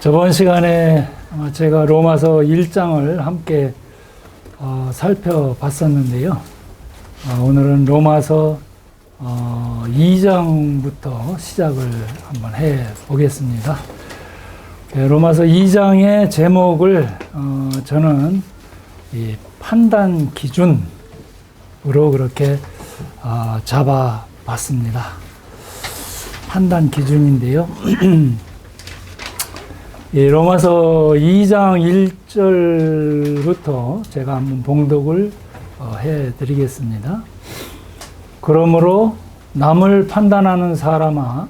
저번 시간에 제가 로마서 1장을 함께 살펴봤었는데요. 오늘은 로마서 2장부터 시작을 한번 해 보겠습니다. 로마서 2장의 제목을 저는 이 판단 기준으로 그렇게 잡아봤습니다. 판단 기준인데요. 이 로마서 2장 1절부터 제가 한번 봉독을 해드리겠습니다. 그러므로 남을 판단하는 사람아,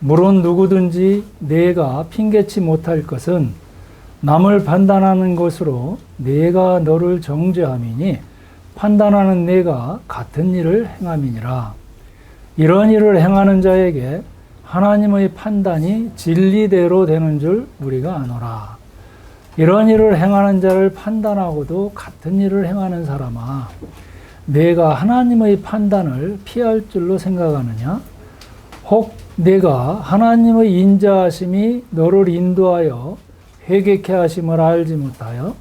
물론 누구든지 내가 핑계치 못할 것은 남을 판단하는 것으로 내가 너를 정죄함이니 판단하는 내가 같은 일을 행함이니라. 이런 일을 행하는 자에게 하나님의 판단이 진리대로 되는 줄 우리가 아노라. 이런 일을 행하는 자를 판단하고도 같은 일을 행하는 사람아, 내가 하나님의 판단을 피할 줄로 생각하느냐? 혹 내가 하나님의 인자하심이 너를 인도하여 회개케 하심을 알지 못하여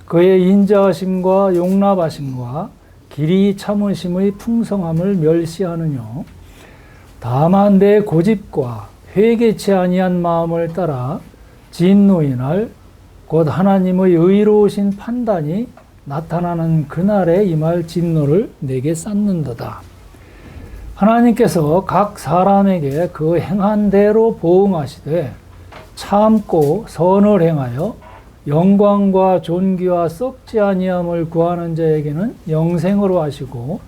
그의 인자하심과 용납하심과 길이 참으심의 풍성함을 멸시하느뇨? 다만 내 고집과 회개치 아니한 마음을 따라 진노의 날 곧 하나님의 의로우신 판단이 나타나는 그날에 임할 진노를 내게 쌓는도다. 하나님께서 각 사람에게 그 행한 대로 보응하시되 참고 선을 행하여 영광과 존귀와 썩지 아니함을 구하는 자에게는 영생으로 하시고,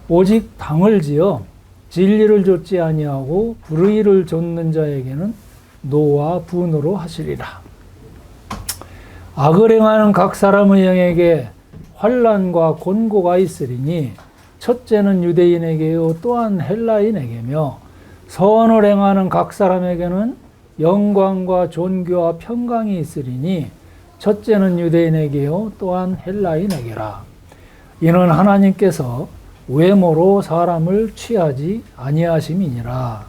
오직 당을 지어 진리를 좇지 아니하고 불의를 좇는 자에게는 노와 분으로 하시리라. 악을 행하는 각 사람의 영에게 환난과 곤고가 있으리니 첫째는 유대인에게요 또한 헬라인에게며, 선을 행하는 각 사람에게는 영광과 존귀와 평강이 있으리니 첫째는 유대인에게요 또한 헬라인에게라. 이는 하나님께서 외모로 사람을 취하지 아니하심이니라.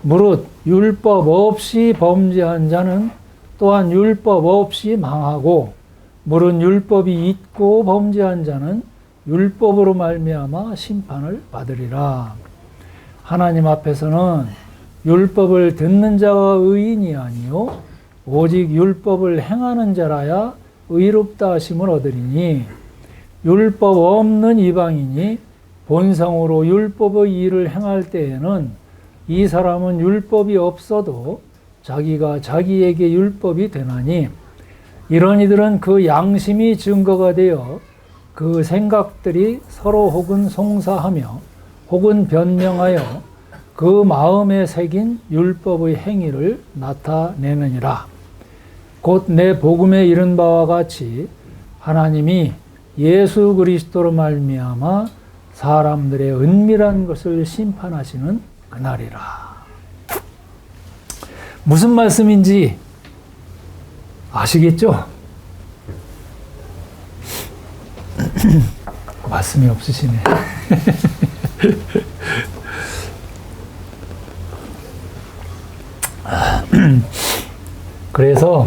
무릇 율법 없이 범죄한 자는 또한 율법 없이 망하고, 무릇 율법이 있고 범죄한 자는 율법으로 말미암아 심판을 받으리라. 하나님 앞에서는 율법을 듣는 자가 의인이 아니요 오직 율법을 행하는 자라야 의롭다 하심을 얻으리니, 율법 없는 이방인이 본성으로 율법의 일을 행할 때에는 이 사람은 율법이 없어도 자기가 자기에게 율법이 되나니, 이런 이들은 그 양심이 증거가 되어 그 생각들이 서로 혹은 송사하며 혹은 변명하여 그 마음에 새긴 율법의 행위를 나타내느니라. 곧 내 복음에 이른 바와 같이 하나님이 예수 그리스도로 말미암아 사람들의 은밀한 것을 심판하시는 그날이라. 무슨 말씀인지 아시겠죠? 말씀이 없으시네. 그래서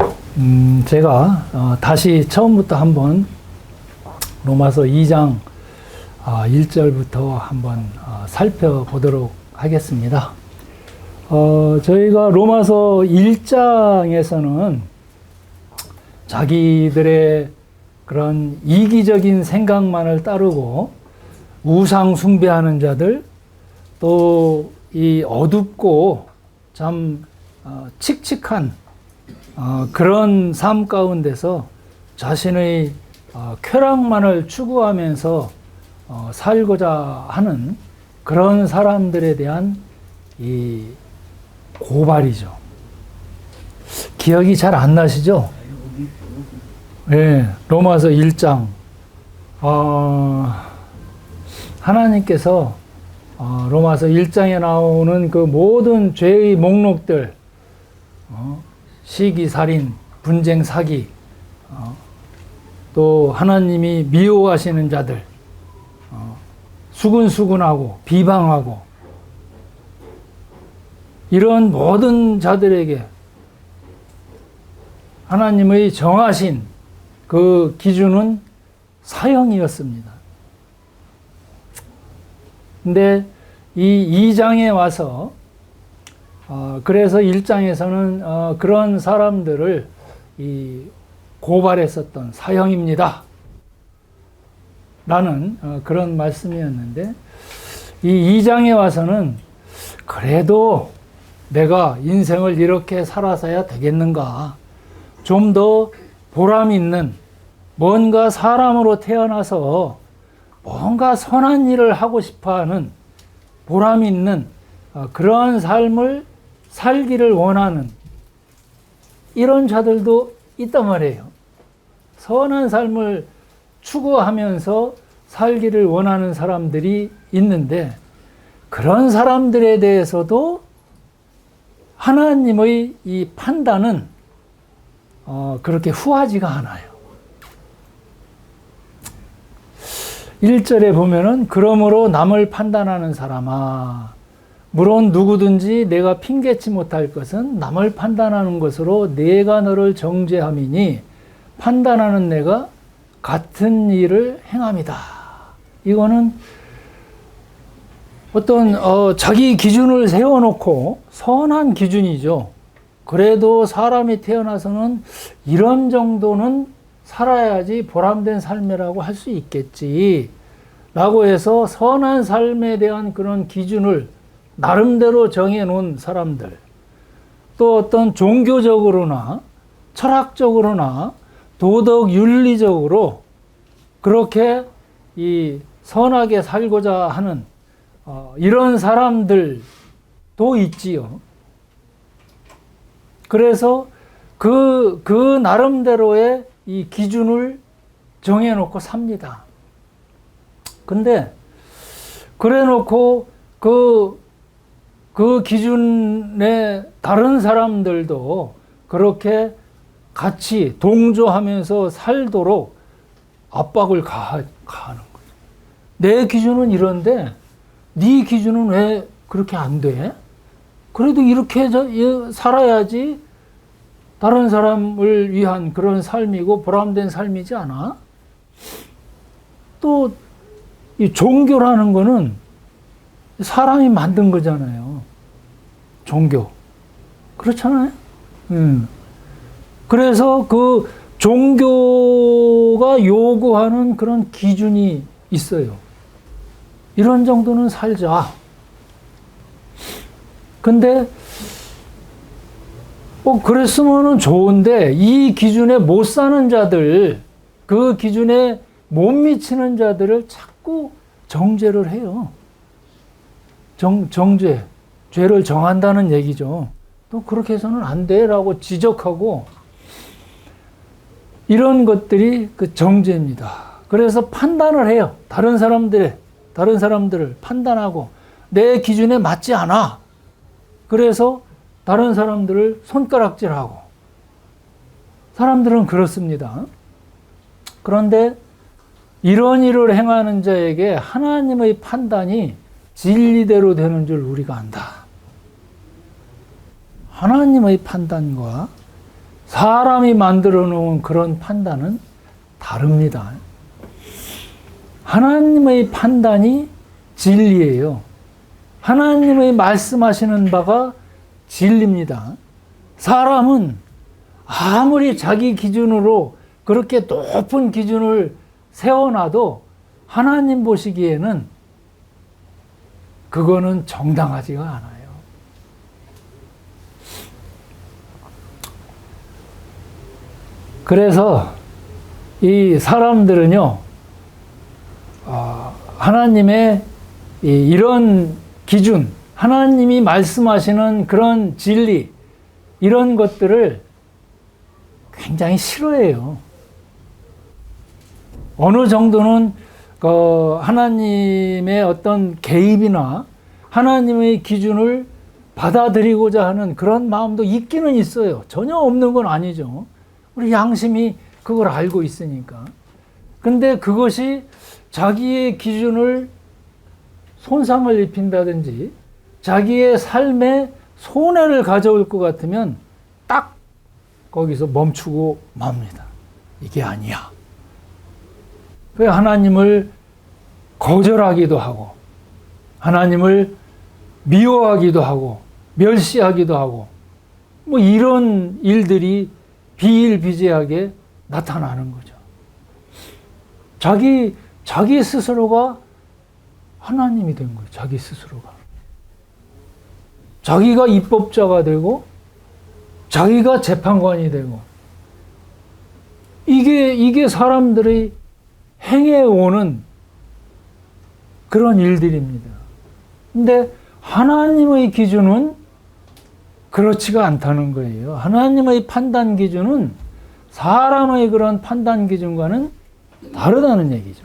제가 다시 처음부터 한번 로마서 2장 1절부터 한번 살펴보도록 하겠습니다. 저희가 로마서 1장에서는 자기들의 그런 이기적인 생각만을 따르고 우상 숭배하는 자들, 또 이 어둡고 참 칙칙한 그런 삶 가운데서 자신의 쾌락만을 추구하면서 살고자 하는 그런 사람들에 대한 이 고발이죠. 기억이 잘 안 나시죠? 네, 로마서 1장. 하나님께서 로마서 1장에 나오는 그 모든 죄의 목록들, 시기, 살인, 분쟁, 사기, 또 하나님이 미워하시는 자들, 수근수근하고 비방하고 이런 모든 자들에게 하나님의 정하신 그 기준은 사형이었습니다. 근데 이 2장에 와서 그래서 1장에서는 그런 사람들을 고발했었던 사형입니다 라는 그런 말씀이었는데, 이 2장에 와서는 그래도 내가 인생을 이렇게 살아서야 되겠는가, 좀 더 보람 있는, 뭔가 사람으로 태어나서 뭔가 선한 일을 하고 싶어하는 보람 있는 그러한 삶을 살기를 원하는 이런 자들도 있단 말이에요. 선한 삶을 추구하면서 살기를 원하는 사람들이 있는데, 그런 사람들에 대해서도 하나님의 이 판단은 그렇게 후하지가 않아요. 1절에 보면은 그러므로 남을 판단하는 사람아, 물론 누구든지 내가 핑계치 못할 것은 남을 판단하는 것으로 내가 너를 정죄함이니 판단하는 내가 같은 일을 행함이다. 이거는 어떤 자기 기준을 세워놓고, 선한 기준이죠. 그래도 사람이 태어나서는 이런 정도는 살아야지 보람된 삶이라고 할 수 있겠지 라고 해서 선한 삶에 대한 그런 기준을 나름대로 정해놓은 사람들, 또 어떤 종교적으로나 철학적으로나 도덕 윤리적으로 그렇게 이 선하게 살고자 하는 이런 사람들도 있지요. 그래서 그 나름대로의 이 기준을 정해놓고 삽니다. 근데 그래 놓고 그 기준에 다른 사람들도 그렇게 같이 동조하면서 살도록 압박을 가하는 거죠. 내 기준은 이런데 네 기준은 왜 그렇게 안 돼? 그래도 이렇게 살아야지 다른 사람을 위한 그런 삶이고 보람된 삶이지 않아? 또 이 종교라는 거는 사람이 만든 거잖아요. 종교. 그렇잖아요. 그래서 그 종교가 요구하는 그런 기준이 있어요. 이런 정도는 살자. 근데 그랬으면 좋은데 이 기준에 못 사는 자들, 그 기준에 못 미치는 자들을 자꾸 정죄를 해요. 정죄, 죄를 정한다는 얘기죠. 또 그렇게 해서는 안 돼라고 지적하고, 이런 것들이 그 정죄입니다. 그래서 판단을 해요. 다른 사람들을 판단하고 내 기준에 맞지 않아. 그래서 다른 사람들을 손가락질하고. 사람들은 그렇습니다. 그런데 이런 일을 행하는 자에게 하나님의 판단이 진리대로 되는 줄 우리가 안다. 하나님의 판단과 사람이 만들어 놓은 그런 판단은 다릅니다. 하나님의 판단이 진리예요. 하나님의 말씀하시는 바가 진리입니다. 사람은 아무리 자기 기준으로 그렇게 높은 기준을 세워놔도 하나님 보시기에는 그거는 정당하지가 않아요. 그래서 이 사람들은요, 하나님의 이런 기준, 하나님이 말씀하시는 그런 진리, 이런 것들을 굉장히 싫어해요. 어느 정도는 하나님의 어떤 개입이나 하나님의 기준을 받아들이고자 하는 그런 마음도 있기는 있어요. 전혀 없는 건 아니죠. 우리 양심이 그걸 알고 있으니까. 근데 그것이 자기의 기준을 손상을 입힌다든지 자기의 삶에 손해를 가져올 것 같으면 딱 거기서 멈추고 맙니다. 이게 아니야. 왜 하나님을 거절하기도 하고 하나님을 미워하기도 하고 멸시하기도 하고 뭐 이런 일들이 비일비재하게 나타나는 거죠. 자기 스스로가 하나님이 된 거예요. 자기 스스로가. 자기가 입법자가 되고 자기가 재판관이 되고 이게 사람들이 행해오는 그런 일들입니다. 근데 하나님의 기준은 그렇지가 않다는 거예요. 하나님의 판단 기준은 사람의 그런 판단 기준과는 다르다는 얘기죠.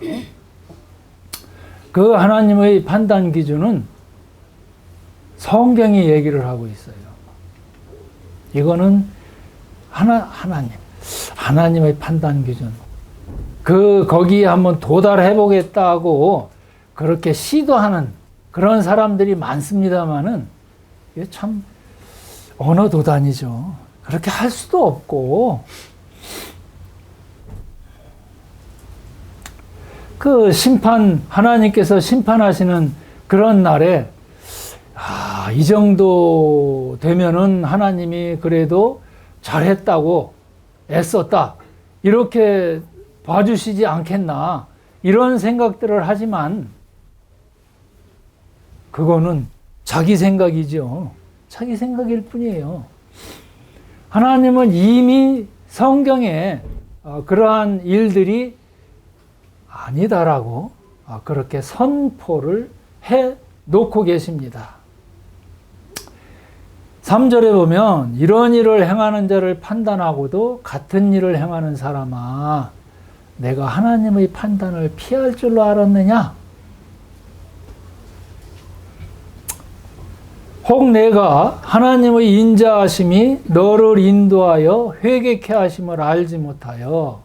그 하나님의 판단 기준은 성경이 얘기를 하고 있어요. 이거는 하나님의 판단 기준. 거기에 한번 도달해 보겠다고 그렇게 시도하는 그런 사람들이 많습니다만은 이게 참 어느 도단이죠. 그렇게 할 수도 없고 하나님께서 심판하시는 그런 날에 이 정도 되면은 하나님이 그래도 잘했다고 애썼다 이렇게 봐주시지 않겠나 이런 생각들을 하지만 그거는 자기 생각이죠. 자기 생각일 뿐이에요. 하나님은 이미 성경에 그러한 일들이 아니다라고 그렇게 선포를 해 놓고 계십니다. 3절에 보면 이런 일을 행하는 자를 판단하고도 같은 일을 행하는 사람아 내가 하나님의 판단을 피할 줄로 알았느냐? 혹 내가 하나님의 인자하심이 너를 인도하여 회개케 하심을 알지 못하여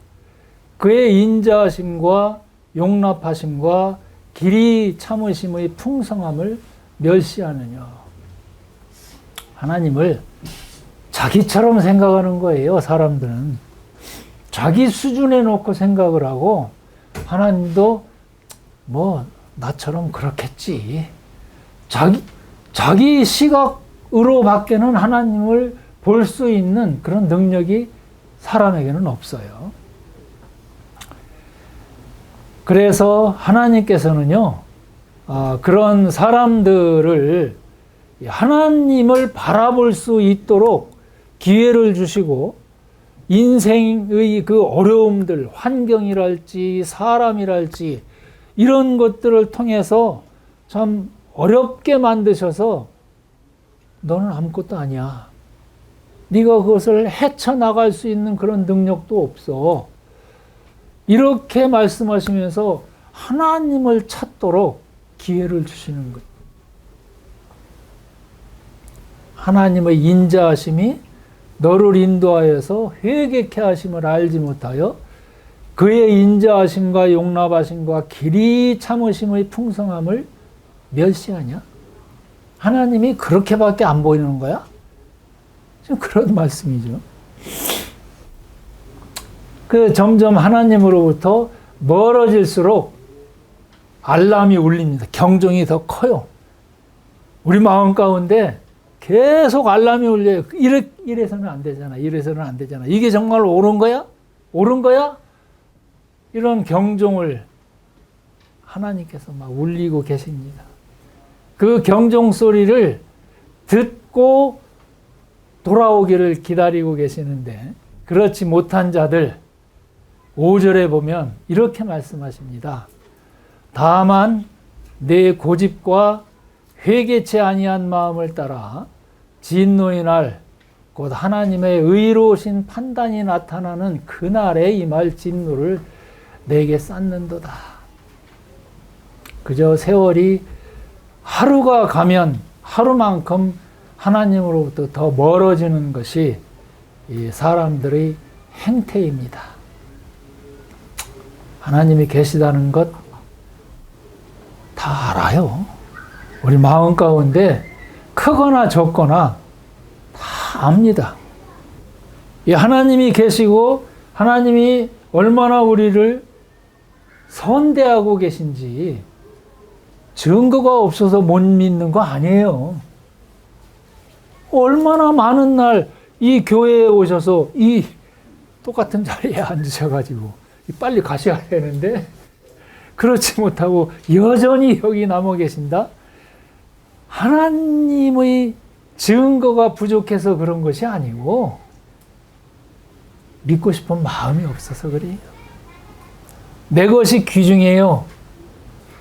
그의 인자하심과 용납하심과 길이 참으심의 풍성함을 멸시하느냐. 하나님을 자기처럼 생각하는 거예요. 사람들은 자기 수준에 놓고 생각을 하고 하나님도 뭐 나처럼 그렇겠지. 자기 시각으로 밖에는 하나님을 볼 수 있는 그런 능력이 사람에게는 없어요. 그래서 하나님께서는요, 그런 사람들을 하나님을 바라볼 수 있도록 기회를 주시고 인생의 그 어려움들, 환경이랄지 사람이랄지 이런 것들을 통해서 참 어렵게 만드셔서 너는 아무것도 아니야. 네가 그것을 헤쳐나갈 수 있는 그런 능력도 없어. 이렇게 말씀하시면서 하나님을 찾도록 기회를 주시는 것. 하나님의 인자하심이 너를 인도하여서 회개케 하심을 알지 못하여 그의 인자하심과 용납하심과 길이 참으심의 풍성함을 멸시하냐? 하나님이 그렇게밖에 안 보이는 거야? 지금 그런 말씀이죠. 점점 하나님으로부터 멀어질수록 알람이 울립니다. 경종이 더 커요. 우리 마음 가운데 계속 알람이 울려요. 이래서는 안 되잖아. 이래서는 안 되잖아. 이게 정말 옳은 거야? 옳은 거야? 이런 경종을 하나님께서 막 울리고 계십니다. 그 경종 소리를 듣고 돌아오기를 기다리고 계시는데 그렇지 못한 자들 5절에 보면 이렇게 말씀하십니다. 다만 내 고집과 회개치 아니한 마음을 따라 진노의 날 곧 하나님의 의로우신 판단이 나타나는 그날에 임할 진노를 내게 쌓는도다. 그저 세월이 하루가 가면 하루만큼 하나님으로부터 더 멀어지는 것이 이 사람들의 행태입니다. 하나님이 계시다는 것 다 알아요. 우리 마음 가운데 크거나 적거나 다 압니다. 이 하나님이 계시고 하나님이 얼마나 우리를 선대하고 계신지 증거가 없어서 못 믿는 거 아니에요. 얼마나 많은 날 이 교회에 오셔서 이 똑같은 자리에 앉으셔가지고 빨리 가셔야 되는데 그렇지 못하고 여전히 여기 남아 계신다? 하나님의 증거가 부족해서 그런 것이 아니고 믿고 싶은 마음이 없어서 그래요. 내 것이 귀중해요.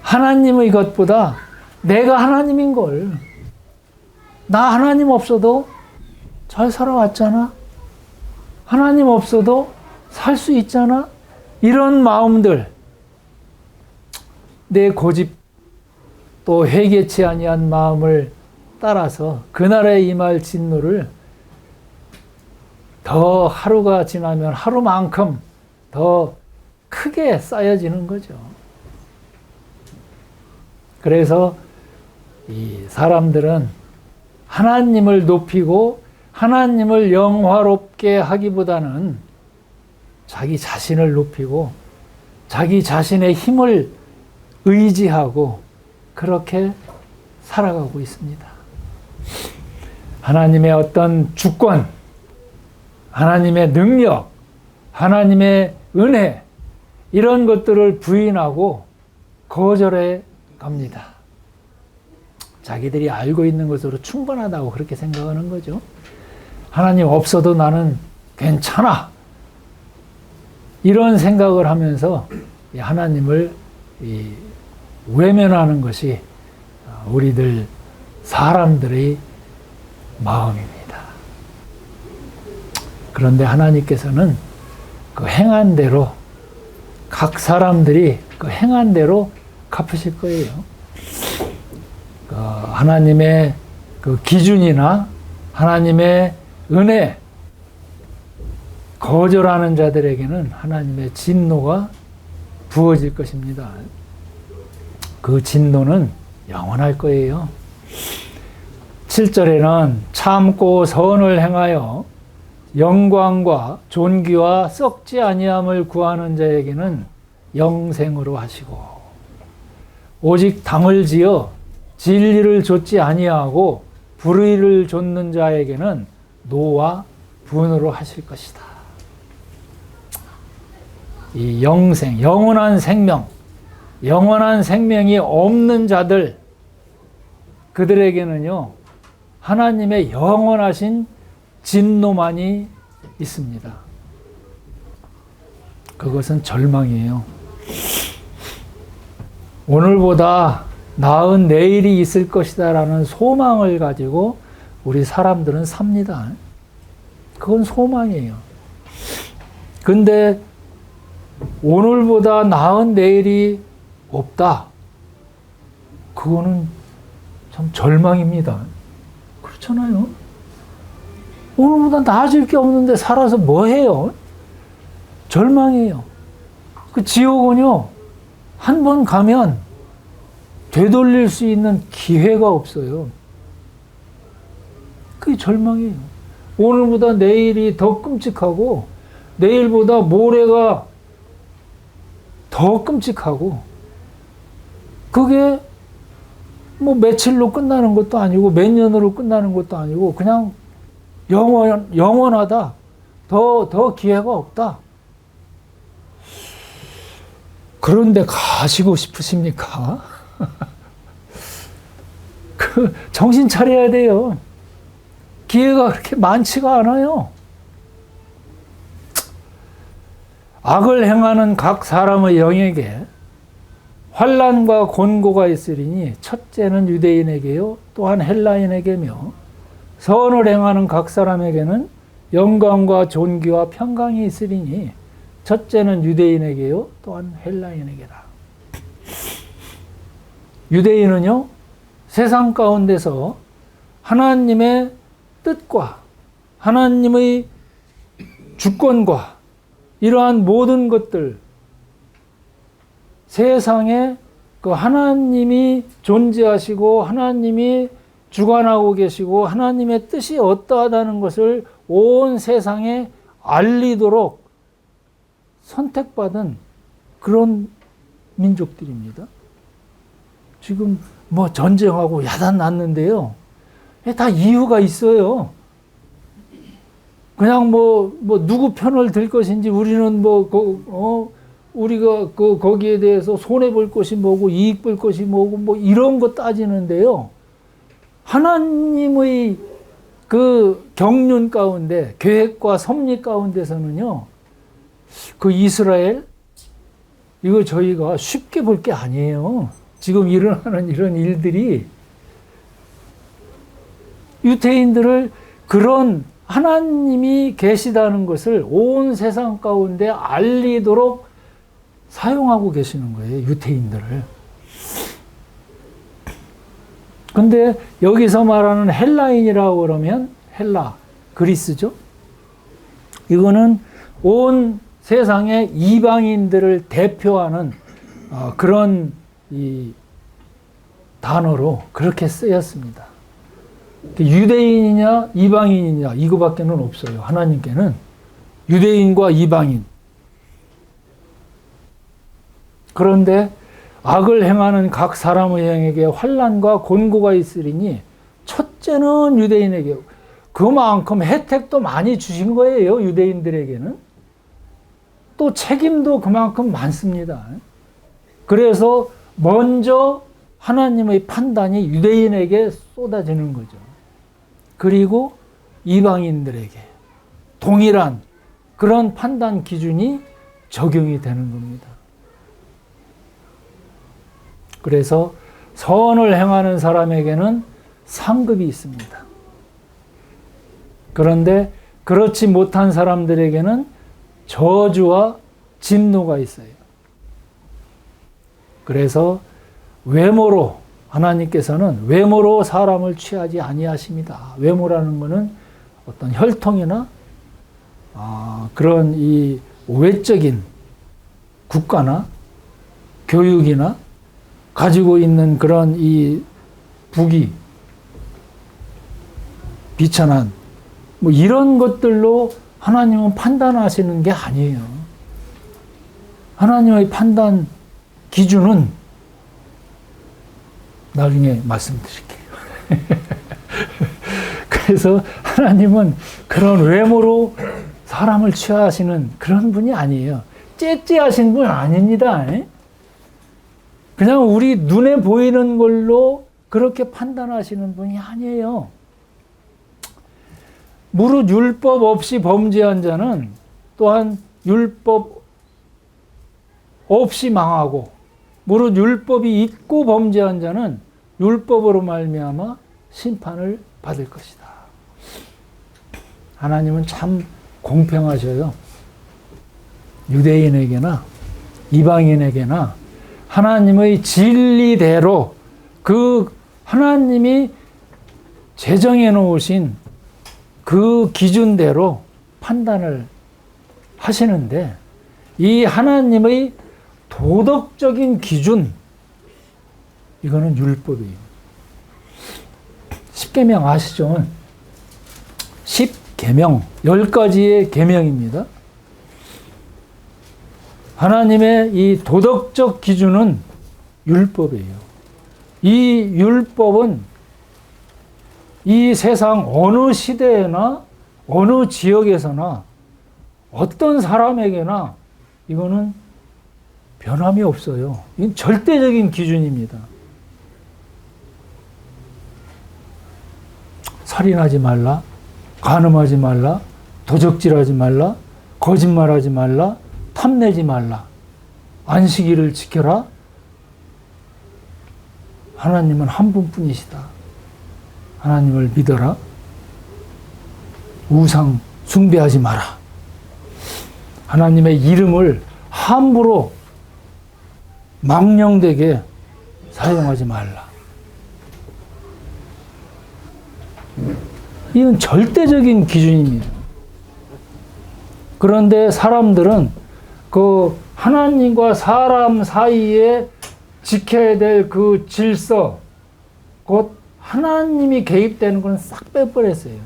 하나님의 것보다 내가 하나님인 걸. 나 하나님 없어도 잘 살아왔잖아. 하나님 없어도 살 수 있잖아. 이런 마음들, 내 고집 또 회개치 아니한 마음을 따라서 그날에 임할 진노를 더 하루가 지나면 하루만큼 더 크게 쌓여지는 거죠. 그래서 이 사람들은 하나님을 높이고 하나님을 영화롭게 하기보다는 자기 자신을 높이고 자기 자신의 힘을 의지하고 그렇게 살아가고 있습니다. 하나님의 어떤 주권, 하나님의 능력, 하나님의 은혜, 이런 것들을 부인하고 거절해 갑니다. 자기들이 알고 있는 것으로 충분하다고 그렇게 생각하는 거죠. 하나님 없어도 나는 괜찮아. 이런 생각을 하면서 하나님을 외면하는 것이 우리들 사람들의 마음입니다. 그런데 하나님께서는 그 행한 대로 각 사람들이 그 행한 대로 갚으실 거예요. 하나님의 그 기준이나 하나님의 은혜 거절하는 자들에게는 하나님의 진노가 부어질 것입니다. 그 진노는 영원할 거예요. 7절에는 참고 선을 행하여 영광과 존귀와 썩지 아니함을 구하는 자에게는 영생으로 하시고 오직 당을 지어 진리를 좇지 아니하고 불의를 좇는 자에게는 노와 분으로 하실 것이다. 이 영생, 영원한 생명, 영원한 생명이 없는 자들, 그들에게는요 하나님의 영원하신 진노만이 있습니다. 그것은 절망이에요. 오늘보다 나은 내일이 있을 것이다 라는 소망을 가지고 우리 사람들은 삽니다. 그건 소망이에요. 근데 오늘보다 나은 내일이 없다. 그거는 참 절망입니다. 그렇잖아요. 오늘보다 나아질 게 없는데 살아서 뭐 해요? 절망이에요. 그 지옥은요, 한 번 가면 되돌릴 수 있는 기회가 없어요. 그게 절망이에요. 오늘보다 내일이 더 끔찍하고 내일보다 모레가 더 끔찍하고 그게 뭐 며칠로 끝나는 것도 아니고 몇 년으로 끝나는 것도 아니고 그냥 영원하다. 더 기회가 없다. 그런데 가시고 싶으십니까? 정신 차려야 돼요. 기회가 그렇게 많지가 않아요. 악을 행하는 각 사람의 영에게 환난과 곤고가 있으리니 첫째는 유대인에게요 또한 헬라인에게며 선을 행하는 각 사람에게는 영광과 존귀와 평강이 있으리니 첫째는 유대인에게요 또한 헬라인에게라. 유대인은요 세상 가운데서 하나님의 뜻과 하나님의 주권과 이러한 모든 것들, 세상에 그 하나님이 존재하시고 하나님이 주관하고 계시고 하나님의 뜻이 어떠하다는 것을 온 세상에 알리도록 선택받은 그런 민족들입니다. 지금 뭐 전쟁하고 야단 났는데요. 다 이유가 있어요. 그냥 뭐 누구 편을 들 것인지 우리는 우리가 거기에 대해서 손해볼 것이 뭐고 이익 볼 것이 뭐고 뭐 이런 거 따지는데요. 하나님의 그 경륜 가운데, 계획과 섭리 가운데서는요, 그 이스라엘, 이거 저희가 쉽게 볼 게 아니에요. 지금 일어나는 이런 일들이 유대인들을 그런 하나님이 계시다는 것을 온 세상 가운데 알리도록 사용하고 계시는 거예요, 유대인들을. 근데 여기서 말하는 헬라인이라고 그러면 헬라, 그리스죠. 이거는 온 세상의 이방인들을 대표하는 그런 이 단어로 그렇게 쓰였습니다. 유대인이냐 이방인이냐 이거밖에는 없어요. 하나님께는 유대인과 이방인. 그런데 악을 행하는 각 사람의 행에게 환난과 곤고가 있으리니 첫째는 유대인에게 그만큼 혜택도 많이 주신 거예요. 유대인들에게는. 또 책임도 그만큼 많습니다. 그래서 먼저 하나님의 판단이 유대인에게 쏟아지는 거죠. 그리고 이방인들에게 동일한 그런 판단 기준이 적용이 되는 겁니다. 그래서 선을 행하는 사람에게는 상급이 있습니다. 그런데 그렇지 못한 사람들에게는 저주와 진노가 있어요. 그래서 외모로 하나님께서는 외모로 사람을 취하지 아니하십니다. 외모라는 것은 어떤 혈통이나 그런 이 외적인 국가나 교육이나 가지고 있는 그런 이 부귀, 비천한 뭐 이런 것들로 하나님은 판단하시는 게 아니에요. 하나님의 판단 기준은 나중에 말씀드릴게요. 그래서 하나님은 그런 외모로 사람을 취하시는 그런 분이 아니에요. 째째하신 분 아닙니다. 그냥 우리 눈에 보이는 걸로 그렇게 판단하시는 분이 아니에요. 무릇 율법 없이 범죄한 자는 또한 율법 없이 망하고 무릇 율법이 있고 범죄한 자는 율법으로 말미암아 심판을 받을 것이다. 하나님은 참 공평하셔요. 유대인에게나 이방인에게나 하나님의 진리대로 그 하나님이 제정해 놓으신 그 기준대로 판단을 하시는데 이 하나님의 도덕적인 기준 이거는 율법이에요. 십계명 아시죠? 10계명 10가지의 계명입니다. 하나님의 이 도덕적 기준은 율법이에요. 이 율법은 이 세상 어느 시대에나 어느 지역에서나 어떤 사람에게나 이거는 변함이 없어요. 이건 절대적인 기준입니다. 살인하지 말라, 간음하지 말라, 도적질하지 말라, 거짓말하지 말라, 탐내지 말라, 안식일을 지켜라. 하나님은 한 분뿐이시다. 하나님을 믿어라. 우상 숭배하지 마라. 하나님의 이름을 함부로 망령되게 사용하지 말라. 이건 절대적인 기준입니다. 그런데 사람들은 그 하나님과 사람 사이에 지켜야 될 그 질서, 곧 하나님이 개입되는 건 싹 빼버렸어요.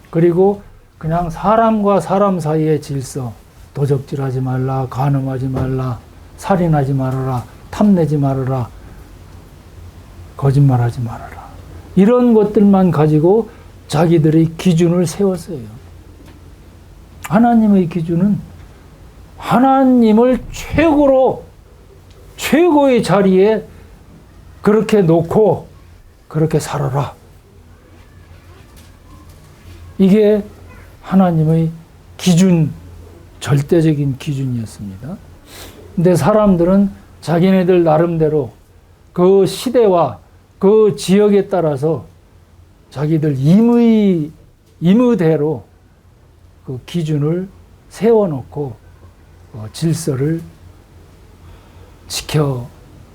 그리고 그냥 사람과 사람 사이의 질서, 도적질하지 말라, 간음하지 말라, 살인하지 말아라, 탐내지 말아라, 거짓말하지 말아라. 이런 것들만 가지고 자기들의 기준을 세웠어요. 하나님의 기준은 하나님을 최고의 자리에 그렇게 놓고 그렇게 살아라. 이게 하나님의 기준, 절대적인 기준이었습니다. 근데 사람들은 자기네들 나름대로 그 시대와 그 지역에 따라서 자기들 임의대로 그 기준을 세워놓고 질서를 지켜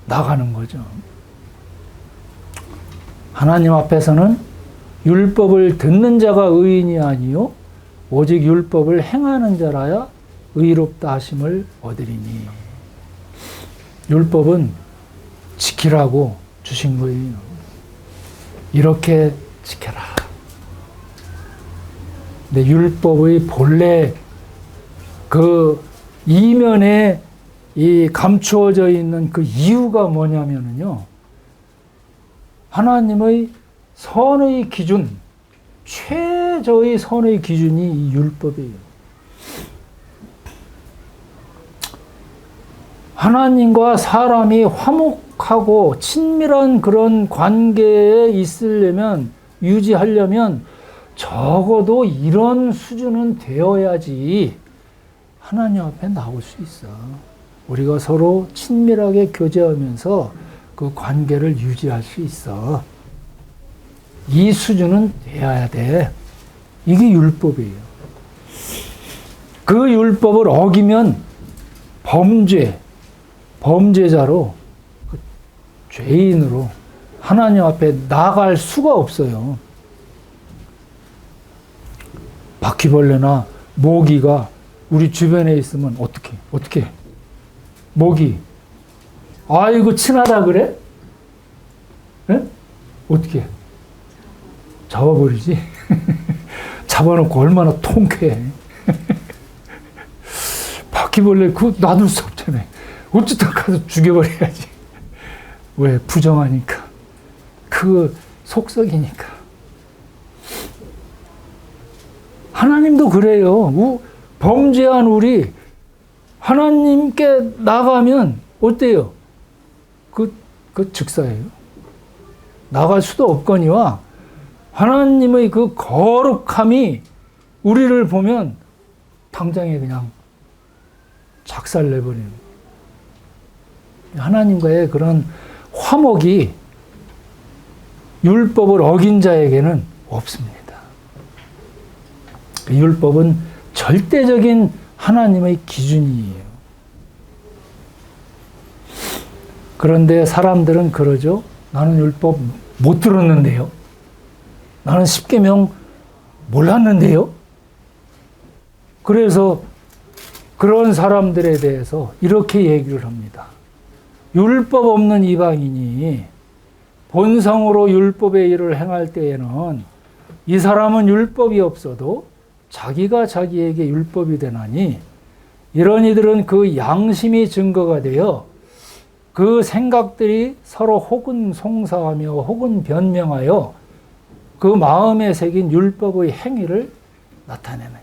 나가는 거죠. 하나님 앞에서는 율법을 듣는 자가 의인이 아니요 오직 율법을 행하는 자라야 의롭다 하심을 얻으리니. 율법은 지키라고 주신 거예요. 이렇게 지켜라. 근데 율법의 본래 그 이면에 이 감추어져 있는 그 이유가 뭐냐면요. 하나님의 선의 기준, 최저의 선의 기준이 이 율법이에요. 하나님과 사람이 화목하고 친밀한 그런 관계에 있으려면, 유지하려면 적어도 이런 수준은 되어야지 하나님 앞에 나올 수 있어. 우리가 서로 친밀하게 교제하면서 그 관계를 유지할 수 있어. 이 수준은 돼야 돼. 이게 율법이에요. 그 율법을 어기면 범죄자로, 죄인으로 하나님 앞에 나갈 수가 없어요. 바퀴벌레나 모기가 우리 주변에 있으면 어떻게? 모기. 아이고, 친하다 그래? 에? 어떻게? 잡아버리지? 잡아놓고 얼마나 통쾌해. 바퀴벌레 그거 놔둘 수 없잖아요. 어쨌든 가서 죽여버려야지. 왜? 부정하니까. 그 속썩이니까. 하나님도 그래요. 범죄한 우리 하나님께 나가면 어때요? 그 즉사예요. 나갈 수도 없거니와 하나님의 그 거룩함이 우리를 보면 당장에 그냥 작살내버리는 거예요. 하나님과의 그런 화목이 율법을 어긴 자에게는 없습니다. 율법은 절대적인 하나님의 기준이에요. 그런데 사람들은 그러죠. 나는 율법 못 들었는데요. 나는 십계명 몰랐는데요. 그래서 그런 사람들에 대해서 이렇게 얘기를 합니다. 율법 없는 이방인이 본성으로 율법의 일을 행할 때에는 이 사람은 율법이 없어도 자기가 자기에게 율법이 되나니 이런 이들은 그 양심이 증거가 되어 그 생각들이 서로 혹은 송사하며 혹은 변명하여 그 마음에 새긴 율법의 행위를 나타내느니라.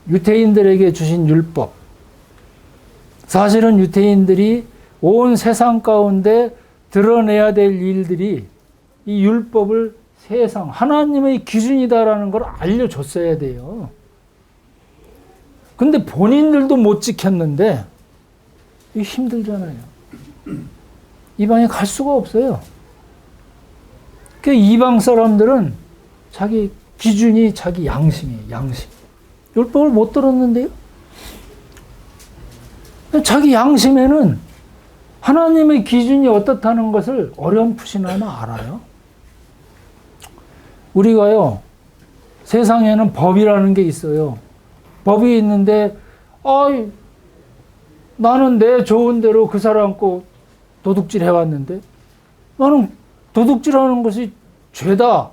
유대인들에게 주신 율법, 사실은 유대인들이 온 세상 가운데 드러내야 될 일들이 이 율법을 세상, 하나님의 기준이다라는 걸 알려줬어야 돼요. 근데 본인들도 못 지켰는데 힘들잖아요. 이방에 갈 수가 없어요. 그 이방 사람들은 자기 기준이 자기 양심이에요. 양심. 율법을 못 들었는데요. 자기 양심에는 하나님의 기준이 어떻다는 것을 어렴풋이나마 알아요. 우리가요, 세상에는 법이라는 게 있어요. 법이 있는데, 나는 내 좋은 대로 그 사람 거 도둑질 해왔는데, 나는 도둑질하는 것이 죄다.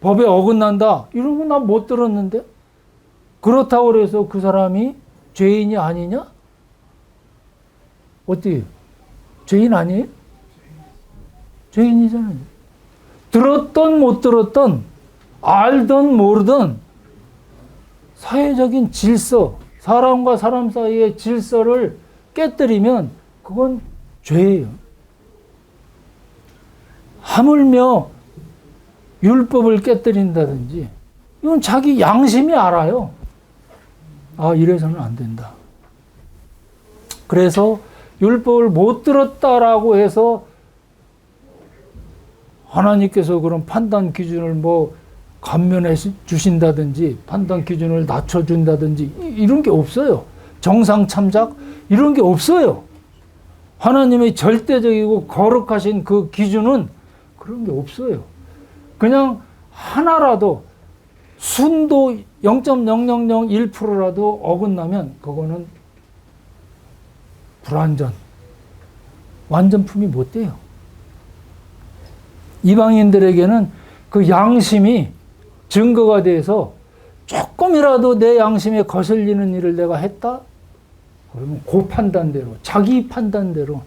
법에 어긋난다. 이런 거 난 못 들었는데? 그렇다고 해서 그 사람이 죄인이 아니냐? 어때요? 죄인 아니에요? 죄인이잖아요. 들었던 못 들었던, 알던 모르던 사회적인 질서, 사람과 사람 사이의 질서를 깨뜨리면 그건 죄예요. 하물며 율법을 깨뜨린다든지, 이건 자기 양심이 알아요. 아, 이래서는 안 된다. 그래서 율법을 못 들었다라고 해서 하나님께서 그런 판단 기준을 뭐 감면해 주신다든지 판단 기준을 낮춰준다든지 이런 게 없어요. 정상 참작 이런 게 없어요. 하나님의 절대적이고 거룩하신 그 기준은 그런 게 없어요. 그냥 하나라도 순도 0.0001%라도 어긋나면 그거는 불완전, 완전품이 못 돼요. 이방인들에게는 그 양심이 증거가 돼서 조금이라도 내 양심에 거슬리는 일을 내가 했다? 그러면 그 판단대로, 자기 판단대로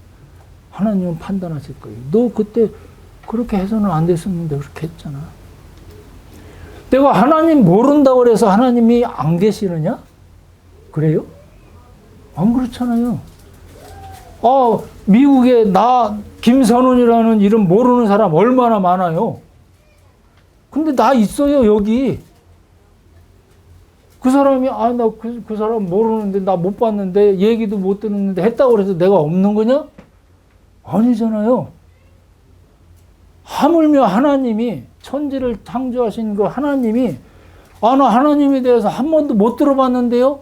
하나님은 판단하실 거예요. 너 그때 그렇게 해서는 안 됐었는데 그렇게 했잖아. 내가 하나님 모른다고 해서 하나님이 안 계시느냐? 그래요? 안 그렇잖아요. 미국에 나 김선훈이라는 이름 모르는 사람 얼마나 많아요. 근데 나 있어요, 여기. 그 사람이 나 그 사람 모르는데 나 못 봤는데 얘기도 못 듣는데 했다고 해서 내가 없는 거냐? 아니잖아요. 하물며 하나님이 천지를 창조하신 그 하나님이 나 하나님에 대해서 한 번도 못 들어봤는데요?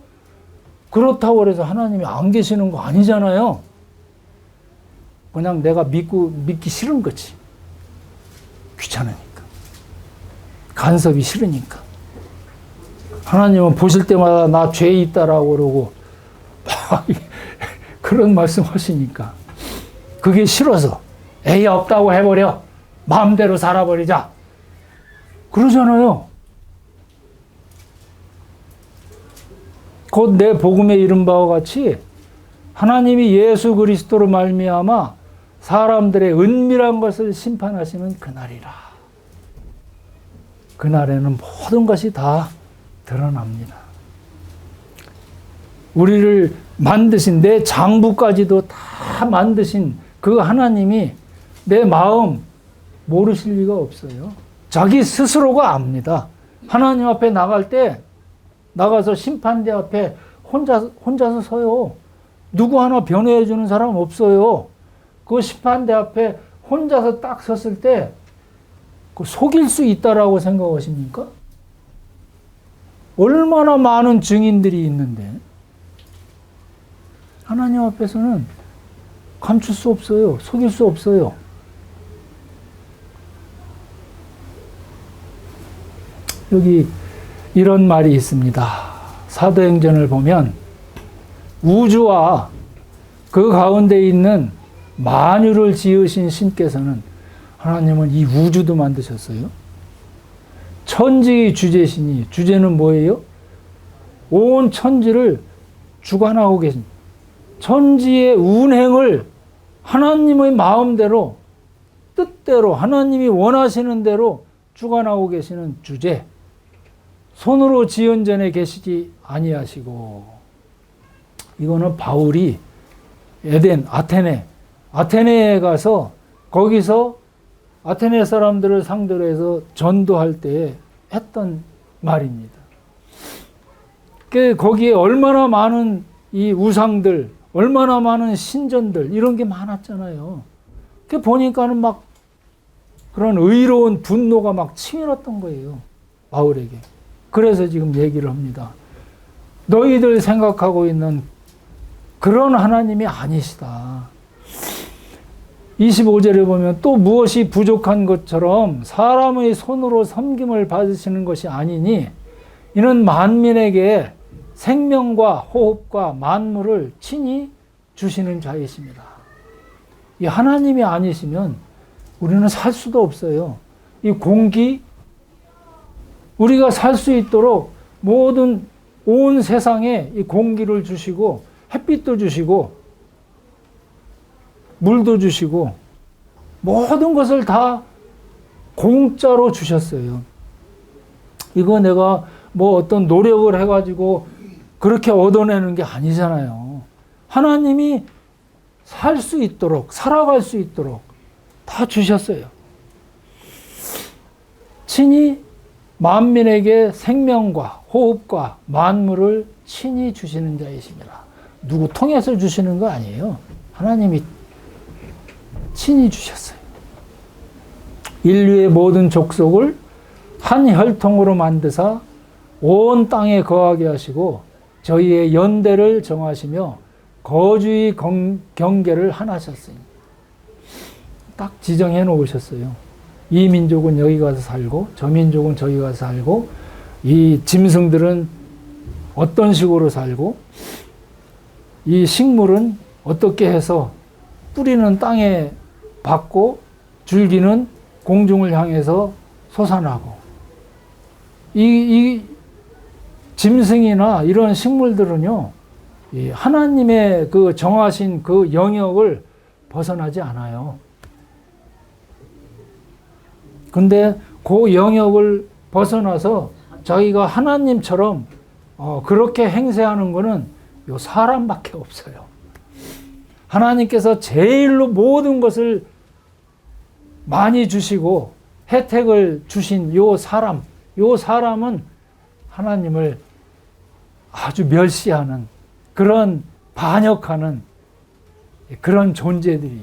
그렇다고 해서 하나님이 안 계시는 거 아니잖아요. 그냥 내가 믿기 싫은 거지. 귀찮으니까. 간섭이 싫으니까. 하나님은 보실 때마다 나 죄 있다라고 그러고 그런 말씀 하시니까 그게 싫어서 에이 없다고 해버려. 마음대로 살아버리자. 그러잖아요. 곧 내 복음에 이른 바와 같이 하나님이 예수 그리스도로 말미암아 사람들의 은밀한 것을 심판하시는 그날이라. 그날에는 모든 것이 다 드러납니다. 우리를 만드신 내 장부까지도 다 만드신 그 하나님이 내 마음 모르실 리가 없어요. 자기 스스로가 압니다. 하나님 앞에 나갈 때 나가서 심판대 앞에 혼자서 서요. 누구 하나 변호해 주는 사람 없어요. 그 심판대 앞에 혼자서 딱 섰을 때 그 속일 수 있다라고 생각하십니까? 얼마나 많은 증인들이 있는데 하나님 앞에서는 감출 수 없어요. 속일 수 없어요. 여기 이런 말이 있습니다. 사도행전을 보면 우주와 그 가운데 있는 만유를 지으신 신께서는 하나님은 이 우주도 만드셨어요. 천지의 주제시니 주제는 뭐예요? 온 천지를 주관하고 계신 천지의 운행을 하나님의 마음대로 뜻대로 하나님이 원하시는 대로 주관하고 계시는 주제. 손으로 지은 전에 계시지 아니하시고. 이거는 바울이 아테네에 가서 거기서 아테네 사람들을 상대로 해서 전도할 때 했던 말입니다. 거기에 얼마나 많은 이 우상들, 얼마나 많은 신전들 이런 게 많았잖아요. 보니까는 막 그런 의로운 분노가 막 치밀었던 거예요. 바울에게. 그래서 지금 얘기를 합니다. 너희들 생각하고 있는 그런 하나님이 아니시다. 25절에 보면 또 무엇이 부족한 것처럼 사람의 손으로 섬김을 받으시는 것이 아니니 이는 만민에게 생명과 호흡과 만물을 친히 주시는 자이십니다. 이 하나님이 아니시면 우리는 살 수도 없어요. 이 공기, 우리가 살 수 있도록 모든 온 세상에 이 공기를 주시고 햇빛도 주시고 물도 주시고 모든 것을 다 공짜로 주셨어요. 이거 내가 뭐 어떤 노력을 해가지고 그렇게 얻어내는 게 아니잖아요. 하나님이 살 수 있도록, 살아갈 수 있도록 다 주셨어요. 친히 만민에게 생명과 호흡과 만물을 친히 주시는 자이십니다. 누구 통해서 주시는 거 아니에요. 하나님이 친히 주셨어요. 인류의 모든 족속을 한 혈통으로 만드사 온 땅에 거하게 하시고 저희의 연대를 정하시며 거주의 경계를 하나셨으니 딱 지정해 놓으셨어요. 이 민족은 여기 가서 살고 저 민족은 저기 가서 살고 이 짐승들은 어떤 식으로 살고 이 식물은 어떻게 해서 뿌리는 땅에 받고 줄기는 공중을 향해서 솟아나고 이 짐승이나 이런 식물들은요, 이 하나님의 그 정하신 그 영역을 벗어나지 않아요. 근데 그 영역을 벗어나서 자기가 하나님처럼 그렇게 행세하는 거는 요 사람밖에 없어요. 하나님께서 제일로 모든 것을 많이 주시고 혜택을 주신 요 사람은 하나님을 아주 멸시하는 그런 반역하는 그런 존재들이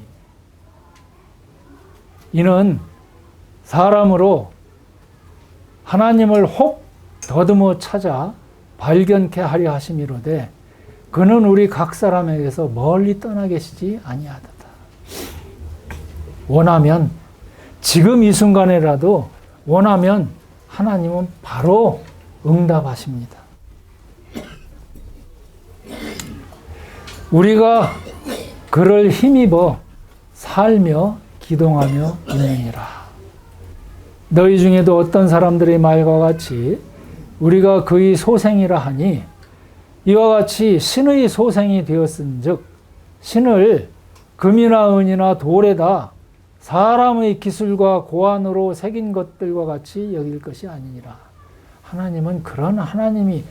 이는 사람으로 하나님을 혹 더듬어 찾아 발견케 하려 하심이로되 그는 우리 각 사람에게서 멀리 떠나 계시지 아니하도다. 원하면 지금 이 순간에라도 원하면 하나님은 바로 응답하십니다. 우리가 그를 힘입어 살며 기동하며 있느니라. 너희 중에도 어떤 사람들의 말과 같이 우리가 그의 소생이라 하니 이와 같이 신의 소생이 되었은즉 신을 금이나 은이나 돌에다 사람의 기술과 고안으로 새긴 것들과 같이 여길 것이 아니니라. 하나님은 그런 하나님이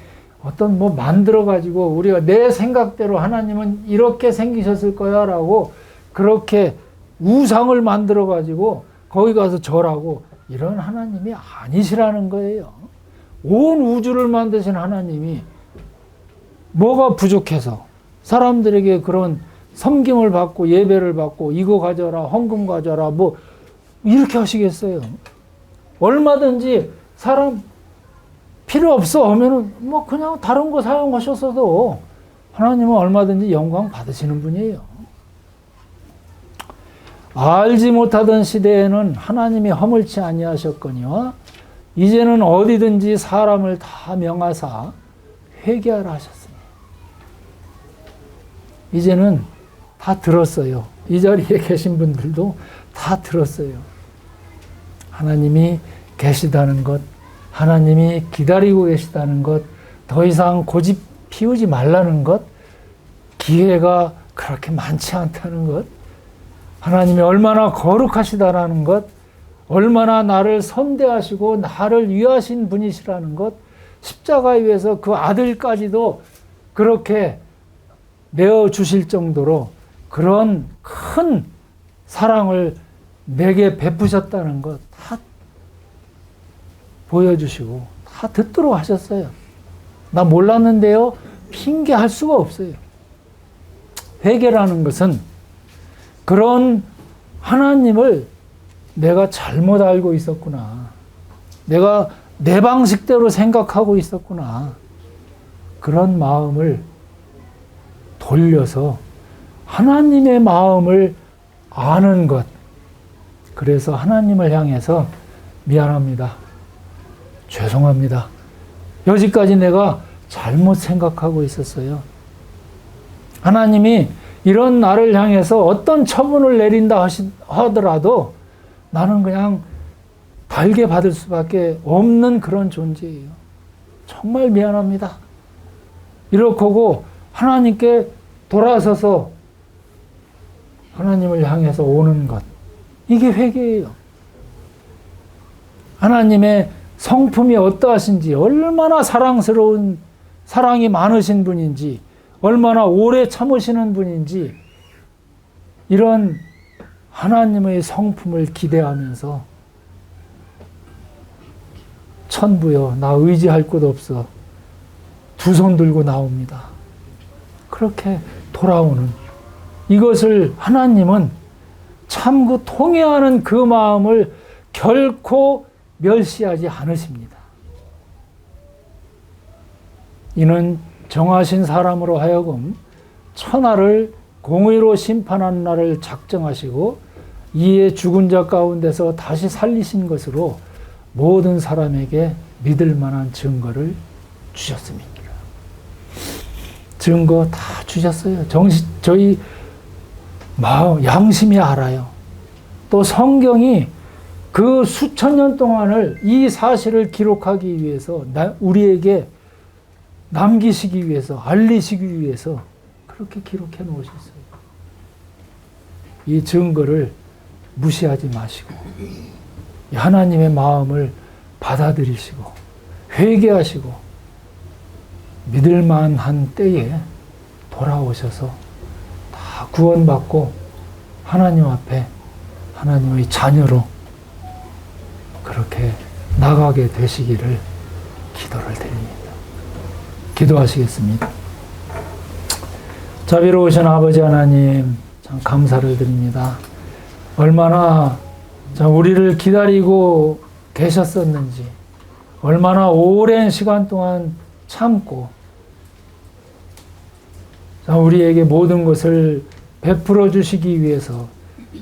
어떤 뭐 만들어가지고 우리가 내 생각대로 하나님은 이렇게 생기셨을 거야 라고 그렇게 우상을 만들어가지고 거기 가서 절하고 이런 하나님이 아니시라는 거예요. 온 우주를 만드신 하나님이 뭐가 부족해서 사람들에게 그런 섬김을 받고 예배를 받고 이거 가져라 헌금 가져라 뭐 이렇게 하시겠어요. 얼마든지 사람 필요 없어 하면은 뭐 그냥 다른 거 사용하셨어도 하나님은 얼마든지 영광 받으시는 분이에요. 알지 못하던 시대에는 하나님이 허물치 아니하셨거니와 이제는 어디든지 사람을 다 명하사 회개하라 하셨으니 이제는 다 들었어요. 이 자리에 계신 분들도 다 들었어요. 하나님이 계시다는 것, 하나님이 기다리고 계시다는 것, 더 이상 고집 피우지 말라는 것, 기회가 그렇게 많지 않다는 것, 하나님이 얼마나 거룩하시다라는 것, 얼마나 나를 선대하시고 나를 위하신 분이시라는 것, 십자가에 위해서 그 아들까지도 그렇게 내어주실 정도로 그런 큰 사랑을 내게 베푸셨다는 것 다 보여주시고 다 듣도록 하셨어요. 나 몰랐는데요. 핑계할 수가 없어요. 회개라는 것은 그런 하나님을 내가 잘못 알고 있었구나. 내가 내 방식대로 생각하고 있었구나. 그런 마음을 돌려서 하나님의 마음을 아는 것. 그래서 하나님을 향해서 미안합니다. 죄송합니다. 여지까지 내가 잘못 생각하고 있었어요. 하나님이 이런 나를 향해서 어떤 처분을 내린다 하더라도 나는 그냥 달게 받을 수밖에 없는 그런 존재예요. 정말 미안합니다. 이렇게 하고 하나님께 돌아서서 하나님을 향해서 오는 것, 이게 회개예요. 하나님의 성품이 어떠하신지, 얼마나 사랑스러운, 사랑이 많으신 분인지, 얼마나 오래 참으시는 분인지, 이런 하나님의 성품을 기대하면서 천부여 나 의지할 곳 없어 두 손 들고 나옵니다. 그렇게 돌아오는 이것을 하나님은 참 그 통회하는 그 마음을 결코 멸시하지 않으십니다. 이는 정하신 사람으로 하여금 천하를 공의로 심판하는 날을 작정하시고 이에 죽은 자 가운데서 다시 살리신 것으로 모든 사람에게 믿을 만한 증거를 주셨습니다. 증거 다 주셨어요. 저희 마음, 양심이 알아요. 또 성경이 그 수천 년 동안을 이 사실을 기록하기 위해서 우리에게 남기시기 위해서, 알리시기 위해서 그렇게 기록해 놓으셨어요. 이 증거를 무시하지 마시고 하나님의 마음을 받아들이시고 회개하시고 믿을 만한 때에 돌아오셔서 다 구원받고 하나님 앞에 하나님의 자녀로 그렇게 나가게 되시기를 기도를 드립니다. 기도하시겠습니다. 자비로우신 아버지 하나님, 참 감사를 드립니다. 얼마나 우리를 기다리고 계셨었는지, 얼마나 오랜 시간 동안 참고 우리에게 모든 것을 베풀어 주시기 위해서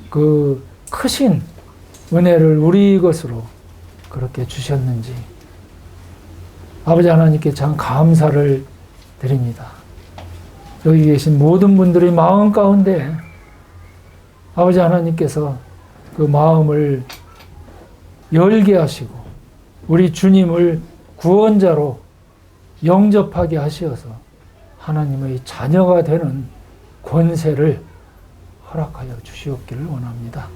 그 크신 은혜를 우리 것으로 그렇게 주셨는지 아버지 하나님께 참 감사를 드립니다. 여기 계신 모든 분들의 마음 가운데 아버지 하나님께서 그 마음을 열게 하시고 우리 주님을 구원자로 영접하게 하시어서 하나님의 자녀가 되는 권세를 허락하여 주시옵기를 원합니다.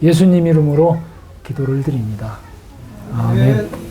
예수님 이름으로 기도를 드립니다. 아멘.